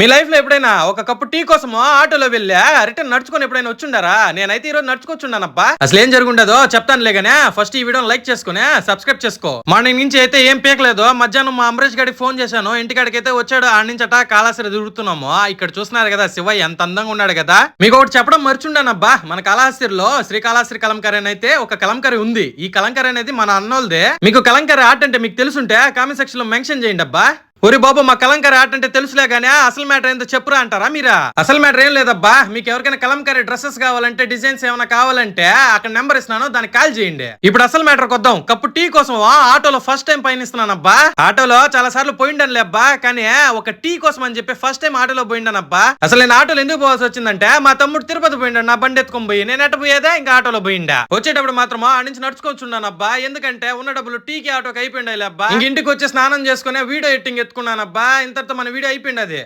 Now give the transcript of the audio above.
మీ life లో ఎప్పుడైనా ఒక కప్పు టీ కోసమో ఆటోలో వెళ్ళా రిటర్న్ నడుచుకొని ఎప్పుడైనా వచ్చుండారా? నేనైతే ఈ రోజు నడుచుకొచ్చుండానబ్బా. అసలు ఏం జరుగుండదో చెప్తానులే గానే ఫస్ట్ ఈ వీడియోని లైక్ చేసుకునే సబ్స్క్రైబ్ చేసుకో. మార్నింగ్ నుంచి అయితే ఏం పీకలేదు. మధ్యాహ్నం మా అమరేష్ గారికి ఫోన్ చేశాను. ఇంటికాడికి అయితే వచ్చాడు. ఆడ నుంచి అట కాళాశ్రీ తిరుగుతున్నాము. ఇక్కడ చూస్తున్నారు కదా శివయ్య ఎంత అందంగా ఉన్నాడు కదా. మీకు ఒకటి చెప్పడం మర్చుండానబ్బా. మన కాళాశ్రీలో శ్రీకాళహస్తి కలంకారీ అయితే ఒక కలంకారీ ఉంది. ఈ కలంకారీ అనేది మన అన్నోల్దే. మీకు కలంకారీ ఆర్ట్ అంటే మీకు తెలుసుంటే కామెంట్ సెక్షన్ లో మెన్షన్ చేయండి అబ్బా. ఒరి బాబు మా కలంకారీ ఆర్ట్ అంటే తెలుసులే గానీ అసలు మ్యాటర్ ఏందో చెప్పురా అంటారా మీరా? అసలు మ్యాటర్ ఏం లేదబ్బా. మీకు ఎవరికైనా కలంకారీ డ్రెస్సెస్ కావాలంటే డిజైన్స్ ఏమైనా కావాలంటే అక్కడ నెంబర్ ఇస్తున్నాను, దానికి కాల్ చేయండి. ఇప్పుడు అసలు మ్యాటర్ కొద్దాం. కప్పు టీ కోసం ఆటోలో ఫస్ట్ టైం పయనిస్తున్నానబ్బా. ఆటోలో చాలా సార్లు పోయిండనులే అబ్బా, కానీ ఒక టీ కోసం అని చెప్పి ఫస్ట్ టైం ఆటోలో పోయిండానబ్బా. అసలు నేను ఆటోలో ఎందుకు పోవాల్సి వచ్చిందంటే మా తమ్ముడు తిరుపతి పోయిండాడు నా బండి ఎత్తుకొని పోయి. నేను ఎట్ట పోయేదా ఇంకా ఆటోలో పోయిండా. వచ్చేటప్పుడు మాత్రం ఆ నుంచి నడుచుకొచ్చున్నానబ్బా. ఎందుకంటే ఉన్న డబ్బులు టీకి ఆటోకి అయిపోయిండాలి అబ్బా. ఇంటికి వచ్చి స్నానం చేసుకునే వీడియో ఎడిటింగ్ ఎత్తుకున్నానబ్బా. ఇంతతో మన వీడియో అయిపోయింది అది.